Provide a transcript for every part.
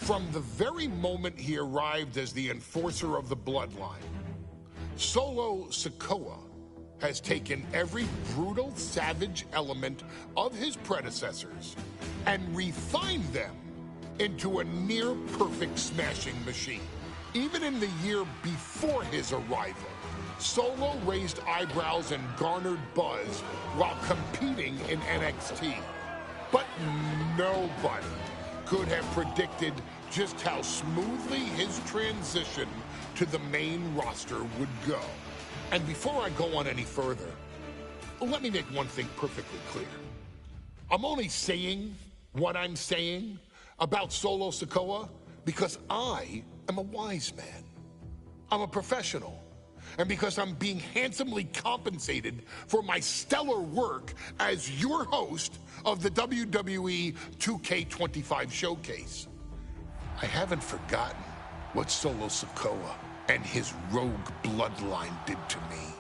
From the very moment he arrived as the enforcer of the bloodline, Solo Sikoa has taken every brutal, savage element of his predecessors and refined them into a near-perfect smashing machine. Even in the year before his arrival, Solo raised eyebrows and garnered buzz while competing in NXT. But nobody could have predicted just how smoothly his transition to the main roster would go. And before I go on any further, let me make one thing perfectly clear. I'm only saying what I'm saying about Solo Sikoa because I am a wise man. I'm a professional. And because I'm being handsomely compensated for my stellar work as your host of the WWE 2K25 showcase. I haven't forgotten what Solo Sikoa and his rogue bloodline did to me.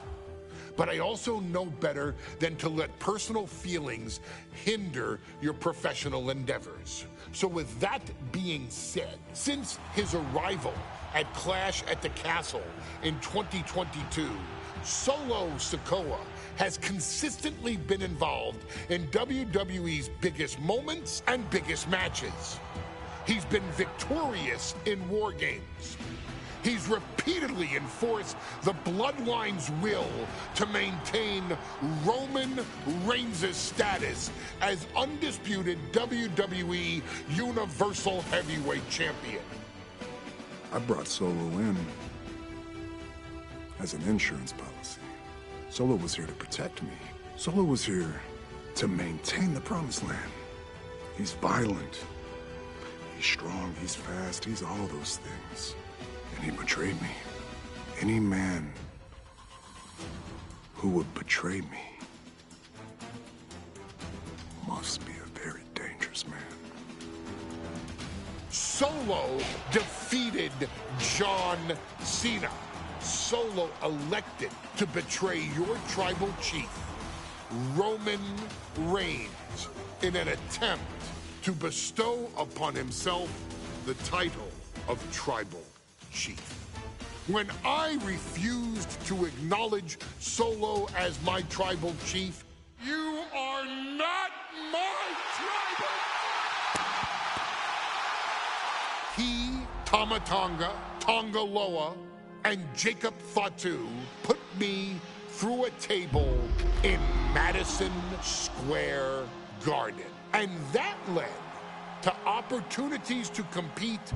But I also know better than to let personal feelings hinder your professional endeavors. So with that being said, since his arrival at Clash at the Castle in 2022, Solo Sikoa has consistently been involved in WWE's biggest moments and biggest matches. He's been victorious in War Games. He's repeatedly enforced the Bloodline's will to maintain Roman Reigns' status as undisputed WWE Universal Heavyweight Champion. I brought Solo in as an insurance policy. Solo was here to protect me. Solo was here to maintain the Promised Land. He's violent. He's strong, he's fast, he's all those things. And he betrayed me. Any man who would betray me must be a very dangerous man. Solo defeated John Cena. Solo elected to betray your tribal chief, Roman Reigns, in an attempt to bestow upon himself the title of tribal chief. When I refused to acknowledge Solo as my tribal chief, you are not my tribal. He, Tama Tonga, Tonga Loa, and Jacob Fatu put me through a table in Madison Square Garden. And that led to opportunities to compete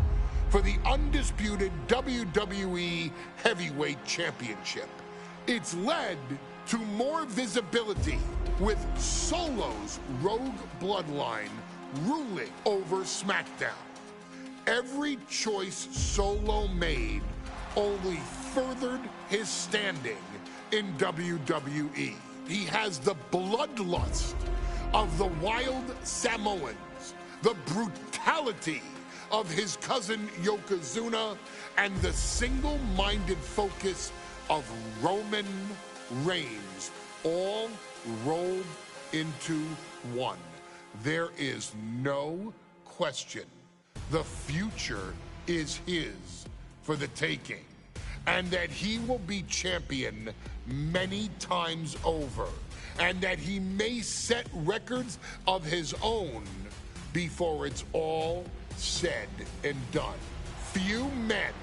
for the undisputed WWE Heavyweight Championship. It's led to more visibility with Solo's rogue bloodline ruling over SmackDown. Every choice Solo made only furthered his standing in WWE. He has the bloodlust of the wild Samoans, the brutality of his cousin Yokozuna, and the single-minded focus of Roman Reigns, all rolled into one. There is no question the future is his for the taking, and that he will be champion many times over, and that he may set records of his own before it's all said and done. Few men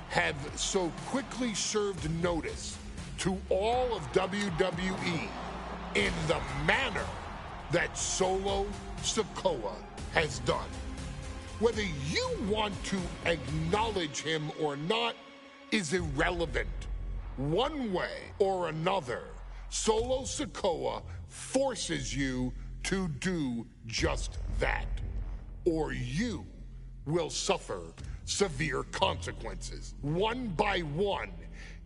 have so quickly served notice to all of WWE in the manner that Solo Sikoa has done. Whether you want to acknowledge him or not is irrelevant. One way or another, Solo Sikoa forces you to do just that, or you will suffer severe consequences. One by one,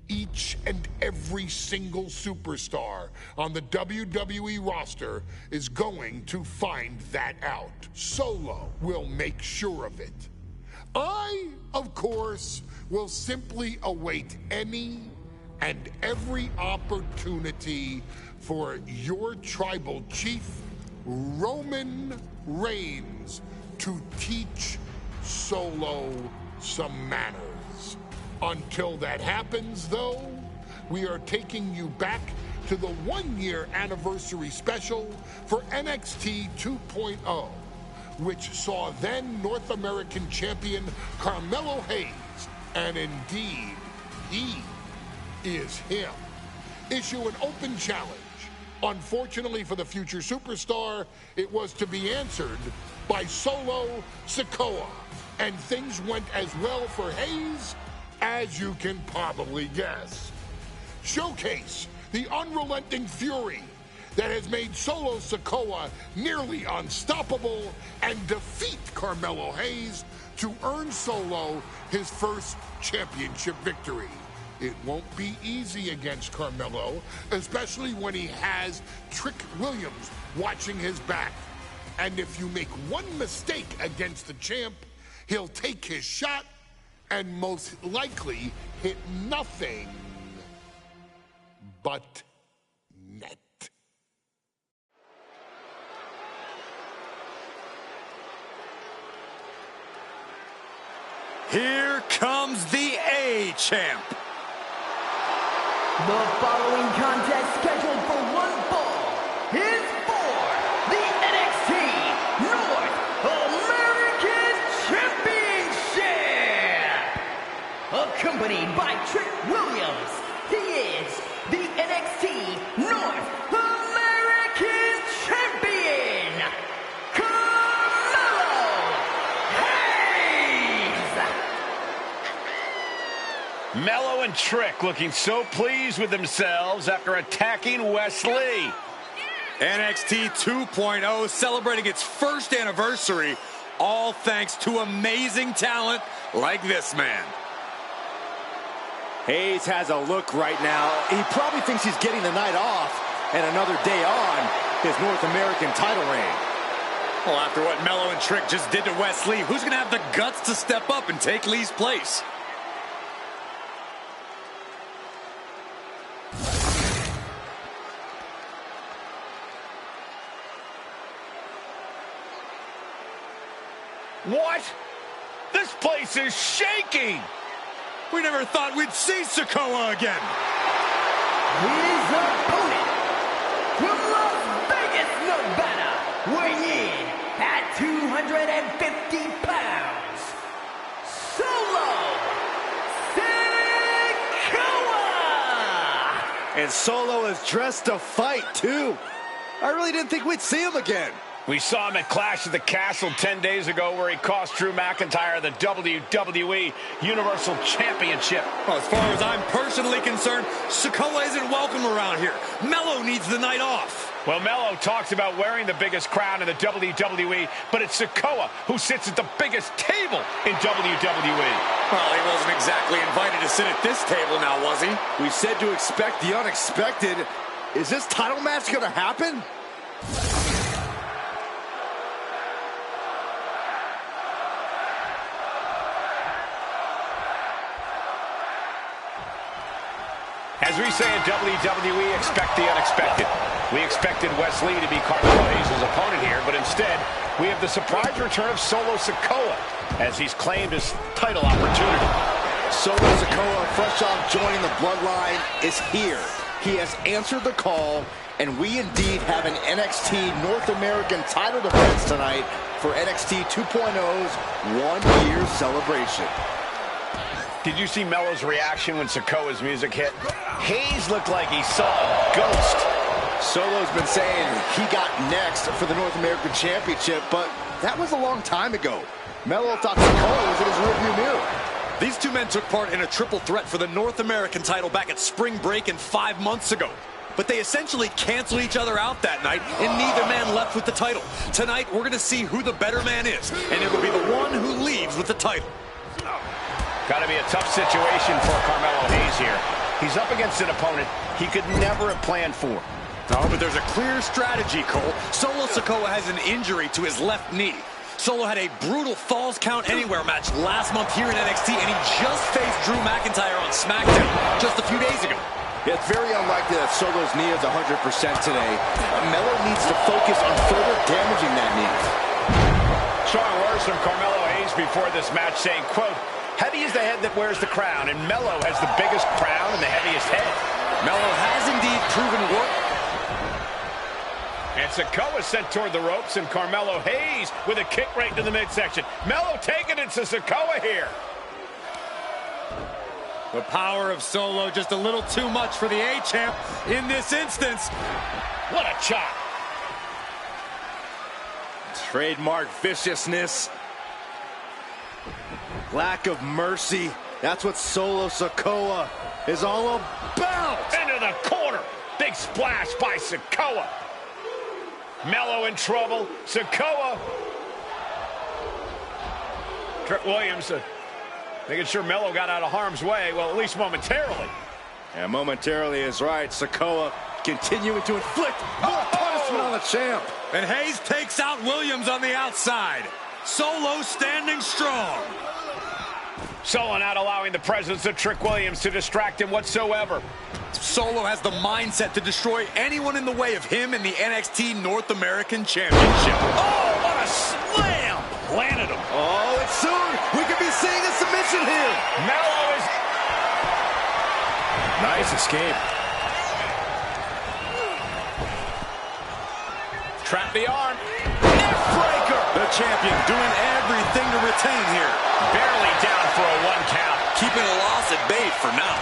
each and every single superstar on the WWE roster is going to find that out. Solo will make sure of it. I, of course, will simply await any and every opportunity for your tribal chief, Roman Reigns, to teach Solo some manners. Until that happens, though, we are taking you back to the one-year anniversary special for NXT 2.0, which saw then North American champion Carmelo Hayes, and indeed, he is him, issue an open challenge. Unfortunately for the future superstar, it was to be answered by Solo Sikoa, and things went as well for Hayes as you can probably guess. Showcase the unrelenting fury that has made Solo Sikoa nearly unstoppable and defeat Carmelo Hayes to earn Solo his first championship victory. It won't be easy against Carmelo, especially when he has Trick Williams watching his back. And if you make one mistake against the champ, he'll take his shot and most likely hit nothing but net. Here comes the A-Champ. The following contest scheduled for one fall is for the NXT North American Championship. Accompanied by Trick Williams, he is the NXT North American Champion, Carmelo Hayes. Mello and Trick looking so pleased with themselves after attacking Wesley. NXT 2.0 celebrating its first anniversary, all thanks to amazing talent like this man. Hayes has a look right now. He probably thinks he's getting the night off and another day on his North American title reign. Well, after what Mello and Trick just did to Wesley, who's going to have the guts to step up and take Lee's place? What? This place is shaking! We never thought we'd see Sikoa again. His opponent from Las Vegas, Nevada, weighing in at 250 pounds, Solo Sikoa! And Solo is dressed to fight, too. I really didn't think we'd see him again. We saw him at Clash at the Castle 10 days ago where he cost Drew McIntyre the WWE Universal Championship. Well, as far as I'm personally concerned, Sikoa isn't welcome around here. Mello needs the night off. Well, Mello talks about wearing the biggest crown in the WWE, but it's Sikoa who sits at the biggest table in WWE. Well, he wasn't exactly invited to sit at this table now, was he? We said to expect the unexpected. Is this title match going to happen? As we say in WWE, expect the unexpected. We expected Wesley to be Carmelo Hayes' opponent here, but instead, we have the surprise return of Solo Sikoa as he's claimed his title opportunity. Solo Sikoa, fresh off joining the Bloodline, is here. He has answered the call, and we indeed have an NXT North American title defense tonight for NXT 2.0's one-year celebration. Did you see Mello's reaction when Sikoa's music hit? Hayes looked like he saw a ghost. Solo's been saying he got next for the North American Championship, but that was a long time ago. Mello thought Sikoa was in his rearview mirror. These two men took part in a triple threat for the North American title back at Spring Break and 5 months ago. But they essentially canceled each other out that night, and neither man left with the title. Tonight, we're going to see who the better man is, and it will be the one who leaves with the title. Got to be a tough situation for Carmelo Hayes here. He's up against an opponent he could never have planned for. Oh, but there's a clear strategy, Cole. Solo Sikoa has an injury to his left knee. Solo had a brutal Falls Count Anywhere match last month here in NXT, and he just faced Drew McIntyre on SmackDown just a few days ago. Yeah, it's very unlikely that Solo's knee is 100% today. Mello needs to focus on further damaging that knee. Strong words from Carmelo Hayes before this match saying, quote, "Heavy is the head that wears the crown, and Melo has the biggest crown and the heaviest head." Melo has indeed proven work. And Sikoa sent toward the ropes, and Carmelo Hayes with a kick right to the midsection. Melo taking it to Sikoa here. The power of Solo just a little too much for the A-Champ in this instance. What a chop. Trademark viciousness. Lack of mercy. That's what Solo Sikoa is all about. Into the corner. Big splash by Sikoa. Melo in trouble. Sikoa. Trick Williams making sure Melo got out of harm's way. Well, at least momentarily. And momentarily is right. Sikoa continuing to inflict more punishment on the champ. And Hayes takes out Williams on the outside. Solo standing strong. Solo not allowing the presence of Trick Williams to distract him whatsoever. Solo has the mindset to destroy anyone in the way of him in the NXT North American Championship. Oh, what a slam! Planted him. Oh, it's soon. We could be seeing a submission here. Melo is... Nice escape. Trap the arm. Neckbreaker. The champion doing everything to retain here. Barely down for a 1 count. Keeping a loss at bay for now.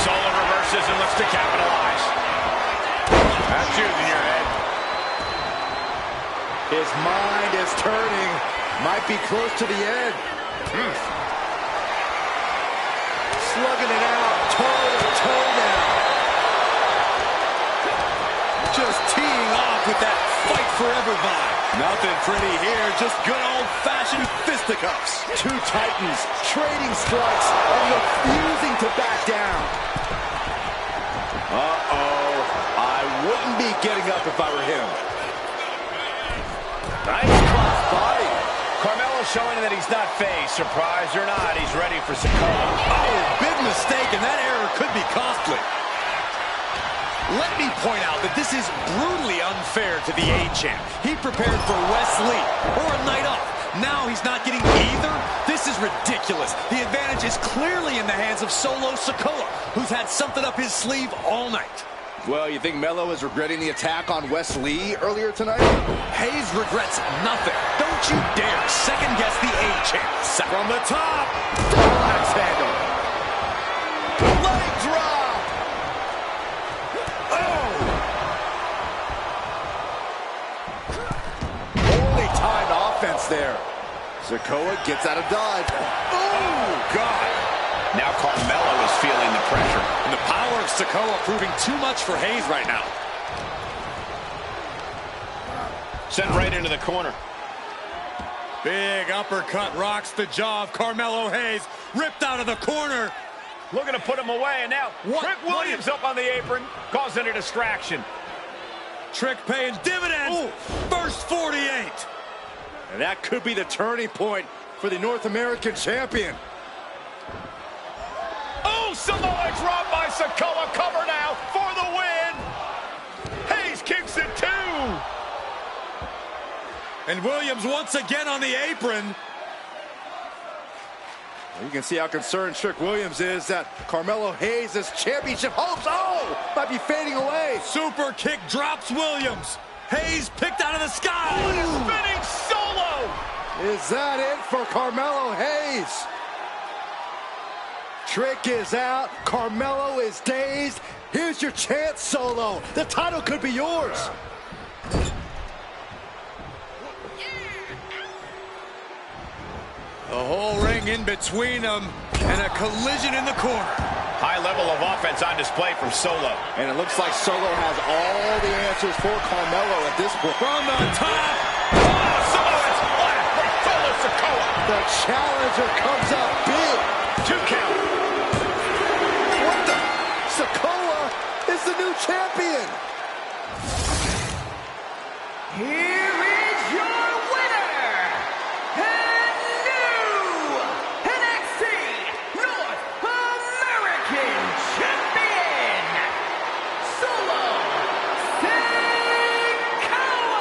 Solo reverses and looks to capitalize. That's using your head. His mind is turning. Might be close to the end. Slugging it out. Toe to toe now. Just teeing off with that fight forever vibe. Nothing pretty here, just good old-fashioned fisticuffs. Two titans trading strikes and refusing to back down. Uh-oh. I wouldn't be getting up if I were him. Nice cross body. Carmelo showing that he's not phased. Surprised or not, he's ready for Sikoa. Oh, big mistake, and that error could be costly. Let me point out that this is brutally unfair to the A-Champ. He prepared for Wes Lee or a night off. Now he's not getting either. This is ridiculous. The advantage is clearly in the hands of Solo Sikoa, who's had something up his sleeve all night. Well, you think Melo is regretting the attack on Wes Lee earlier tonight? Hayes regrets nothing. Don't you dare second-guess the A-Champ. From the top. Axe handle. Leg drop. Offense there. Sikoa gets out of dodge. Oh, God. Now Carmelo is feeling the pressure. And the power of Sikoa proving too much for Hayes right now. Sent right into the corner. Big uppercut rocks the jaw of Carmelo Hayes. Ripped out of the corner. Looking to put him away, and now Trick Williams up on the apron, causing a distraction. Trick paying dividends. Ooh. First 48. And that could be the turning point for the North American champion. Oh, Samoa drop by Sikoa. Cover now for the win. Hayes kicks it too. And Williams once again on the apron. You can see how concerned Trick Williams is that Carmelo Hayes' championship hopes, might be fading away. Super kick drops Williams. Hayes picked out of the sky. What a spinning Solo. Is that it for Carmelo Hayes? Trick is out. Carmelo is dazed. Here's your chance, Solo. The title could be yours. The whole ring in between them and a collision in the corner. High level of offense on display from Solo. And it looks like Solo has all the answers for Carmelo at this point. From the top. Oh, Solo splash from Solo Sikoa. The challenger comes up big. 2 count. What the? Sikoa is the new champion. Here is your winner, and new NXT North American Champion, Solo Sikoa.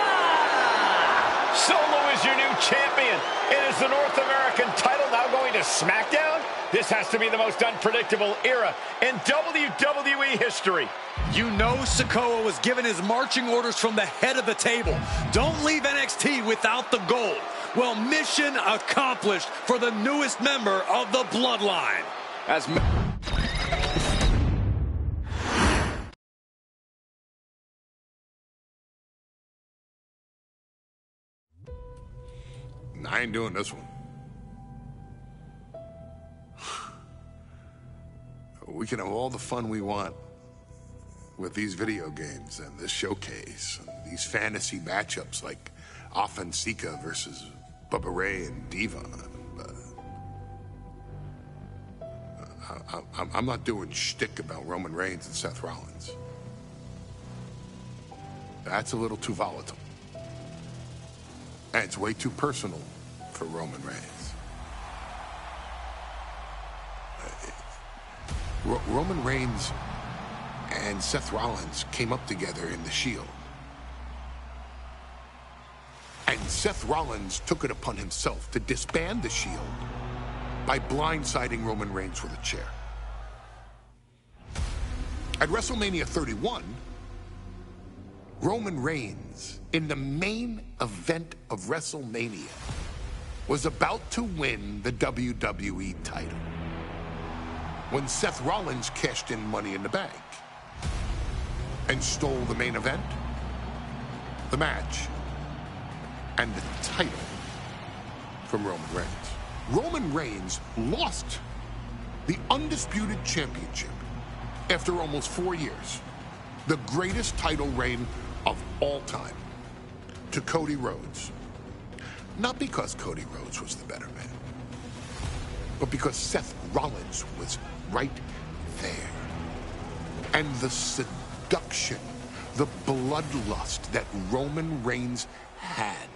SmackDown? This has to be the most unpredictable era in WWE history. You know Sikoa was given his marching orders from the head of the table. Don't leave NXT without the gold. Well, mission accomplished for the newest member of the Bloodline. I ain't doing this one. We can have all the fun we want with these video games and this showcase and these fantasy matchups like Offensica versus Bubba Ray and Devon. I'm not doing shtick about Roman Reigns and Seth Rollins. That's a little too volatile. And it's way too personal for Roman Reigns. Roman Reigns and Seth Rollins came up together in the Shield. And Seth Rollins took it upon himself to disband the Shield by blindsiding Roman Reigns with a chair. At WrestleMania 31, Roman Reigns, in the main event of WrestleMania, was about to win the WWE title when Seth Rollins cashed in Money in the Bank and stole the main event, the match, and the title from Roman Reigns. Roman Reigns lost the undisputed championship after almost 4 years, the greatest title reign of all time, to Cody Rhodes. Not because Cody Rhodes was the better man, but because Seth Rollins was right there. And the seduction, the bloodlust that Roman Reigns had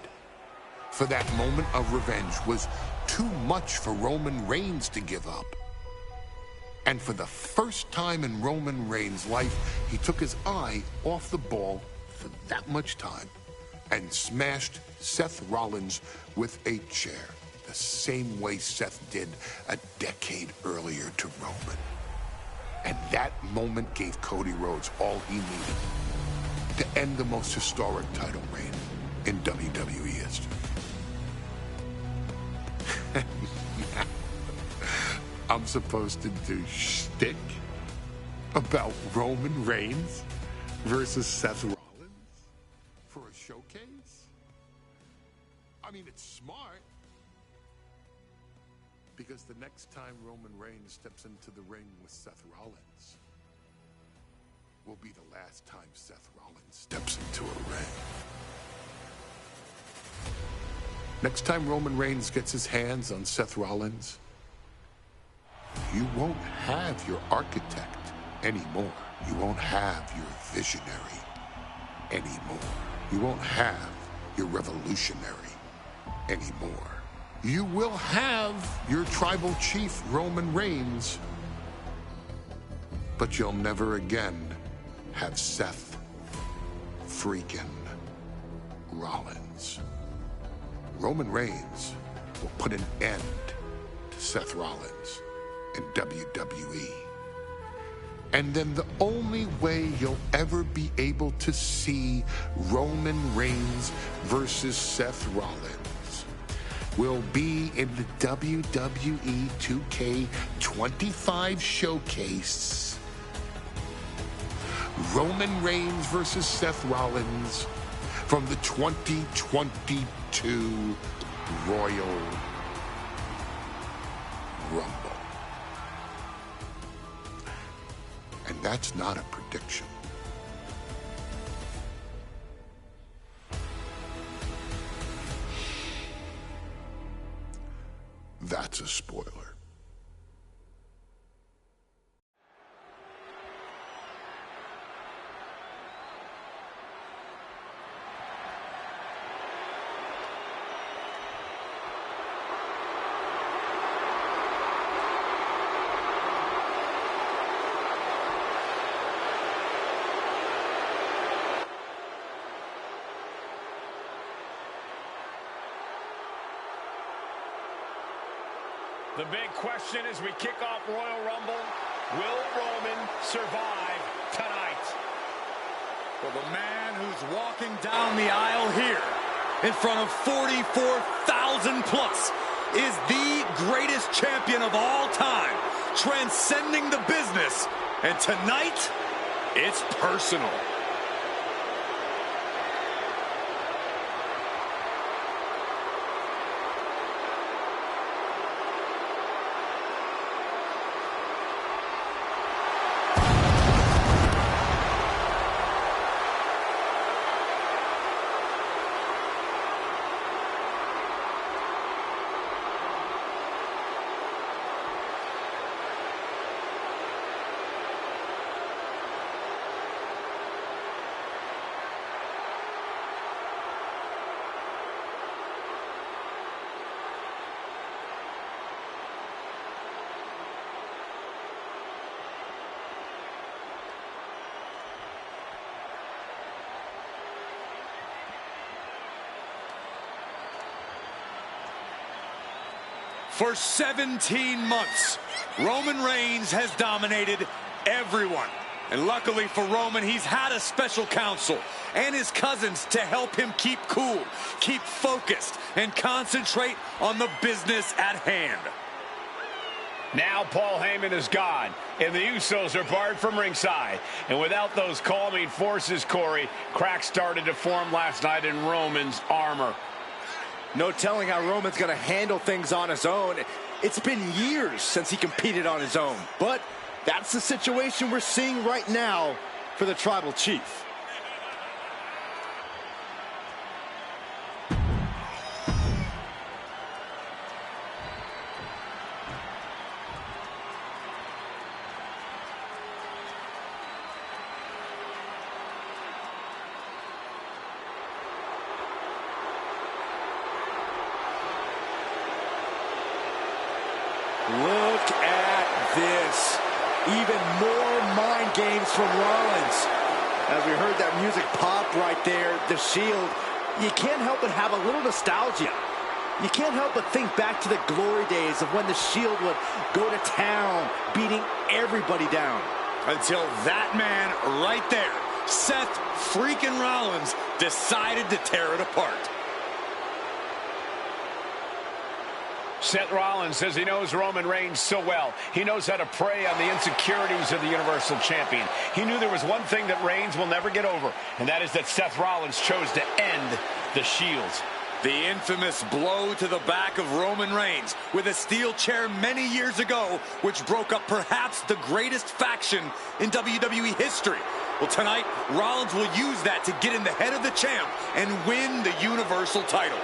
for that moment of revenge was too much for Roman Reigns to give up. And for the first time in Roman Reigns' life, he took his eye off the ball for that much time and smashed Seth Rollins with a chair, the same way Seth did a decade earlier to Roman. And that moment gave Cody Rhodes all he needed to end the most historic title reign in WWE history. I'm supposed to do shtick about Roman Reigns versus Seth Rollins for a showcase? I mean, it's smart, because the next time Roman Reigns steps into the ring with Seth Rollins will be the last time Seth Rollins steps into a ring. Next time Roman Reigns gets his hands on Seth Rollins, you won't have your architect anymore. You won't have your visionary anymore. You won't have your revolutionary anymore. You will have your tribal chief, Roman Reigns, but you'll never again have Seth freaking Rollins. Roman Reigns will put an end to Seth Rollins in WWE. And then the only way you'll ever be able to see Roman Reigns versus Seth Rollins will be in the WWE 2K25 showcase. Roman Reigns versus Seth Rollins from the 2022 Royal Rumble. And that's not a prediction. That's a spoiler. The big question as we kick off Royal Rumble, will Roman survive tonight? Well, the man who's walking down the aisle here in front of 44,000 plus is the greatest champion of all time, transcending the business. And tonight, it's personal. For 17 months, Roman Reigns has dominated everyone. And luckily for Roman, he's had a special counsel and his cousins to help him keep cool, keep focused, and concentrate on the business at hand. Now Paul Heyman is gone, and the Usos are barred from ringside. And without those calming forces, Corey, cracks started to form last night in Roman's armor. No telling how Roman's going to handle things on his own. It's been years since he competed on his own. But that's the situation we're seeing right now for the Tribal Chief. Look at this. Even more mind games from Rollins. As we heard that music pop right there, the Shield, you can't help but have a little nostalgia. You can't help but think back to the glory days of when the Shield would go to town, beating everybody down. Until that man right there, Seth freaking Rollins, decided to tear it apart. Seth Rollins says he knows Roman Reigns so well. He knows how to prey on the insecurities of the Universal Champion. He knew there was one thing that Reigns will never get over, and that is that Seth Rollins chose to end the Shield. The infamous blow to the back of Roman Reigns with a steel chair many years ago, which broke up perhaps the greatest faction in WWE history. Well, tonight, Rollins will use that to get in the head of the champ and win the Universal title.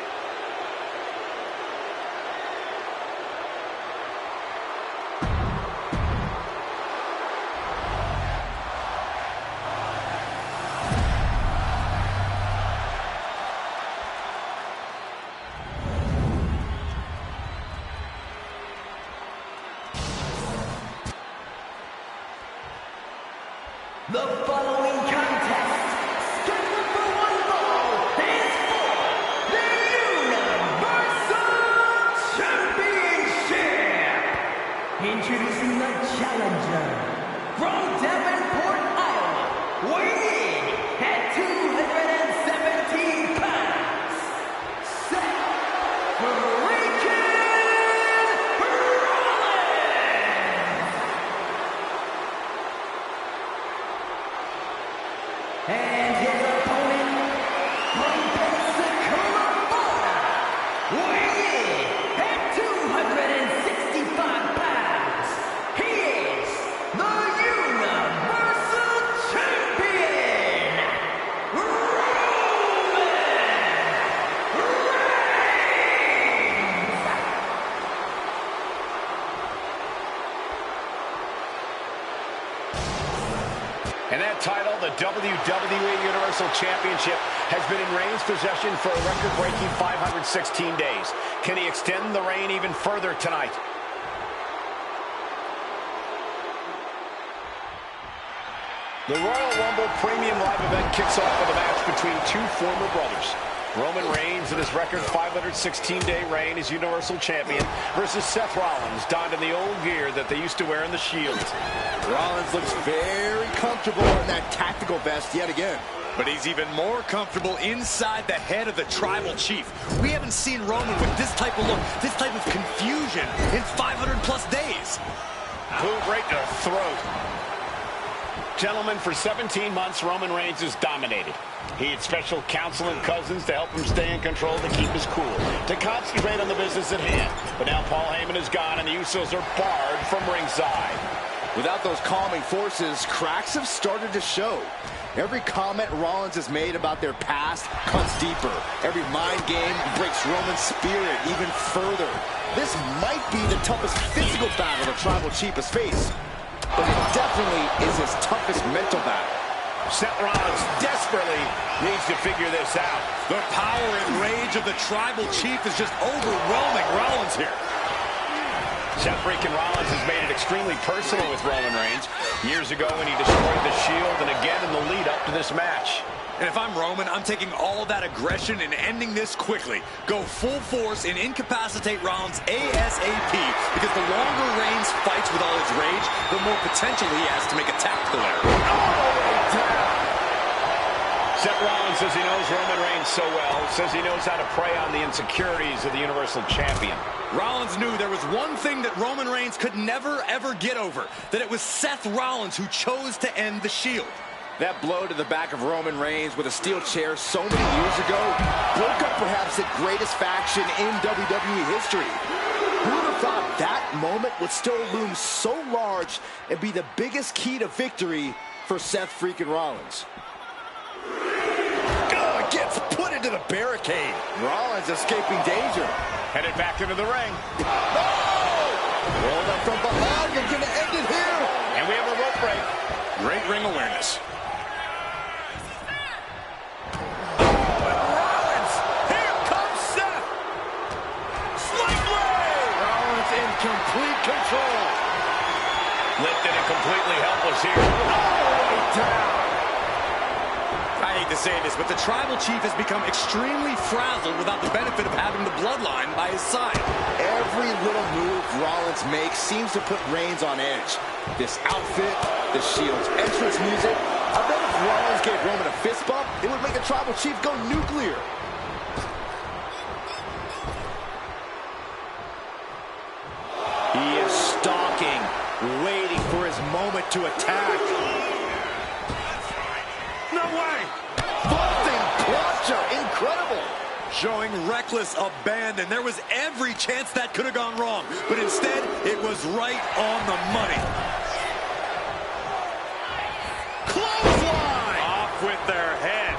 The following contest, scheduled for one fall, is for the Universal Championship. Introducing the challenger from Davenport, Iowa, weighing in at 217 pounds, Seth freaking and his opponent from Pensacola, Florida, weighing in at 265 pounds, he is the Universal Champion, Roman Reigns! And that title, the WWE Universal Championship, has been in Reigns' possession for a record-breaking 516 days. Can he extend the reign even further tonight? The Royal Rumble Premium Live event kicks off with a match between two former brothers. Roman Reigns in his record 516-day reign as Universal Champion versus Seth Rollins, donned in the old gear that they used to wear in the Shield. Rollins looks very comfortable in that tactical vest yet again. But he's even more comfortable inside the head of the Tribal Chief. We haven't seen Roman with this type of look, this type of confusion in 500-plus days. Boot right to the throat. Gentlemen, for 17 months, Roman Reigns has dominated. He had special counsel and cousins to help him stay in control, to keep his cool, to concentrate on the business at hand. But now Paul Heyman is gone, and the Usos are barred from ringside. Without those calming forces, cracks have started to show. Every comment Rollins has made about their past cuts deeper. Every mind game breaks Roman's spirit even further. This might be the toughest physical battle the Tribal Chief has faced, but it definitely is his toughest mental battle. Seth Rollins desperately needs to figure this out. The power and rage of the Tribal Chief is just overwhelming Rollins here. Seth freaking Rollins has made it extremely personal with Roman Reigns. Years ago when he destroyed the Shield, and again in the lead up to this match. And if I'm Roman, I'm taking all that aggression and ending this quickly. Go full force and incapacitate Rollins ASAP, because the longer Reigns fights with all his rage, the more potential he has to make a tactical error. Seth Rollins says he knows Roman Reigns so well, says he knows how to prey on the insecurities of the Universal Champion. Rollins knew there was one thing that Roman Reigns could never, ever get over, that it was Seth Rollins who chose to end the Shield. That blow to the back of Roman Reigns with a steel chair so many years ago broke up perhaps the greatest faction in WWE history. Who would have thought that moment would still loom so large and be the biggest key to victory for Seth freaking Rollins? Gets put into the barricade. Rollins escaping danger. Headed back into the ring. Rolled up from behind and gonna end it here. And we have a rope break. Great ring awareness. Rollins! Here comes Seth! Sling blade! Rollins in complete control. Lifted and completely helpless here. All the way down. I hate to say this, but the Tribal Chief has become extremely frazzled without the benefit of having the bloodline by his side. Every little move Rollins makes seems to put Reigns on edge. This outfit, the Shield's entrance music. I bet if Rollins gave Roman a fist bump, it would make the Tribal Chief go nuclear. He is stalking, waiting for his moment to attack. No way! Vaulting plancha, incredible. Showing reckless abandon. There was every chance that could have gone wrong, but instead, it was right on the money. Clothesline! Off with their head.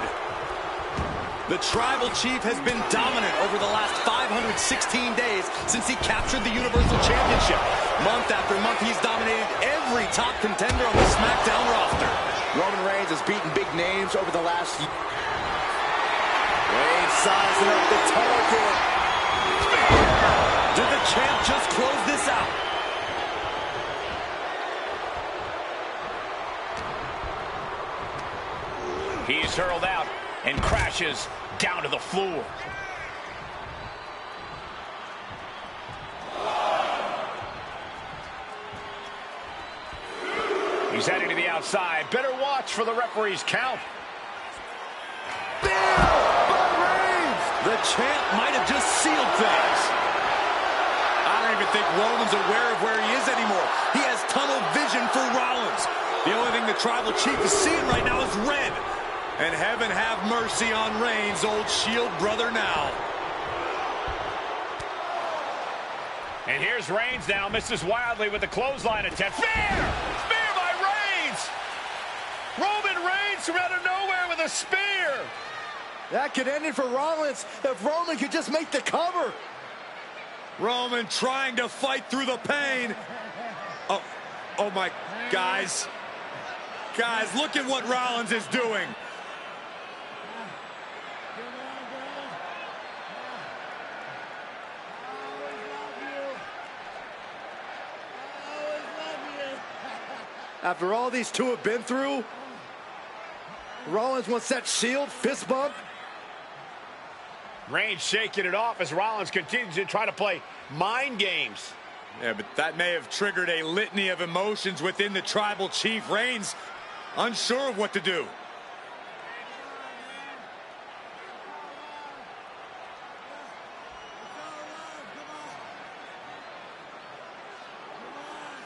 The Tribal Chief has been dominant over the last 516 days since he captured the Universal Championship. Month after month, he's dominated every top contender on the SmackDown roster. Roman Reigns has beaten big names over the last year. Reigns sizing up the target. Did the champ just close this out? He's hurled out and crashes down to the floor. He's heading to the outside. Better watch for the referee's count. The champ might have just sealed things. I don't even think Roman's aware of where he is anymore. He has tunnel vision for Rollins. The only thing the Tribal Chief is seeing right now is red. And heaven have mercy on Reigns, old Shield brother now. And here's Reigns now, misses wildly with the clothesline attempt. Spear! Spear by Reigns! Roman Reigns from out of nowhere with a spear! That could end it for Rollins if Roman could just make the cover. Roman trying to fight through the pain. Oh my, guys. Guys, look at what Rollins is doing. After all these two have been through, Rollins wants that Shield fist bump. Reigns shaking it off as Rollins continues to try to play mind games. Yeah, but that may have triggered a litany of emotions within the tribal chief. Reigns unsure of what to do.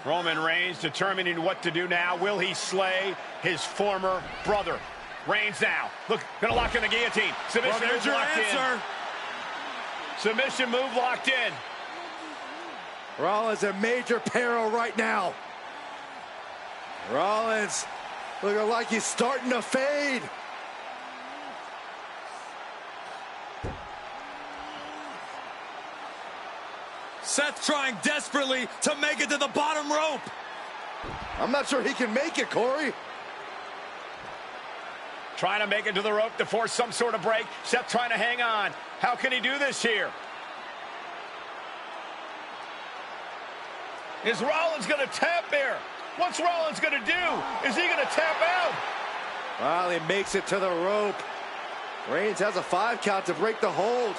Roman Reigns determining what to do now. Will he slay his former brother? Reigns now. Look, gonna lock in the guillotine. Submission Well, there's move your locked answer. in. Submission move locked in. Rollins in major peril right now. Rollins looking like he's starting to fade. Seth trying desperately to make it to the bottom rope. I'm not sure he can make it, Corey. Trying to make it to the rope to force some sort of break. Seth trying to hang on. How can he do this here? Is Rollins going to tap here? What's Rollins going to do? Is he going to tap out? Well, he makes it to the rope. Reigns has a 5 count to break the hold.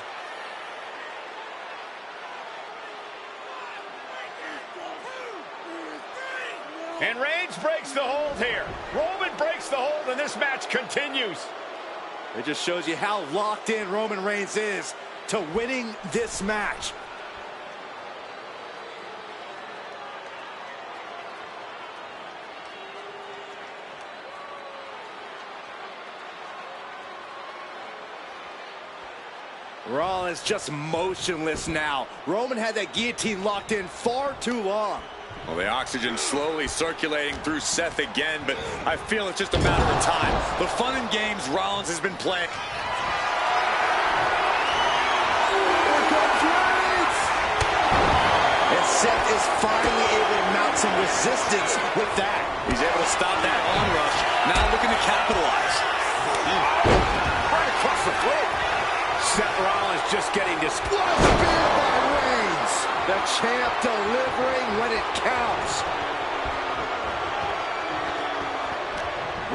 And Reigns breaks the hold here. Roman breaks the hold, and this match continues. It just shows you how locked in Roman Reigns is to winning this match. Rollins just motionless now. Roman had that guillotine locked in far too long. Well, the oxygen slowly circulating through Seth again, but I feel it's just a matter of time. The fun and games Rollins has been playing. And Seth is finally able to mount some resistance with that. He's able to stop that onrush. Now looking to capitalize. Right across the throat. Seth Rollins just getting this. What a spear by Reigns. The champ delivering when it counts.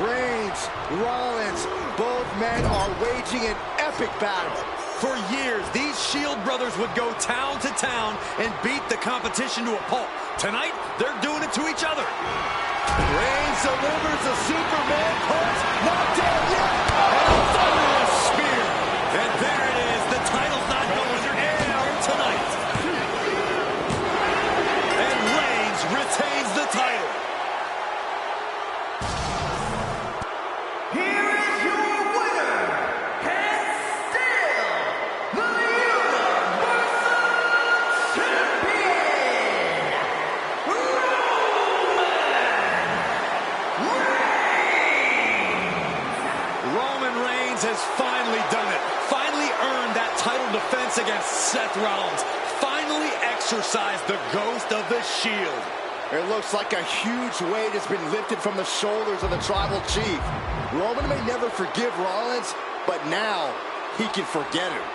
Reigns, Rollins, both men are waging an epic battle. For years, these Shield brothers would go town to town and beat the competition to a pulp. Tonight, they're doing it to each other. Reigns delivers the Superman punch. Not dead yet. And a thunderous spear. And there it is. The title's not going anywhere tonight. And Reigns retains the title. Here is your winner, and still the Universal Champion, Roman Reigns has finally done it. Finally earned that title defense against Seth Rollins. Finally exercised the ghost of the Shield. It looks like a huge weight has been lifted from the shoulders of the tribal chief. Roman may never forgive Rollins, but now he can forget him.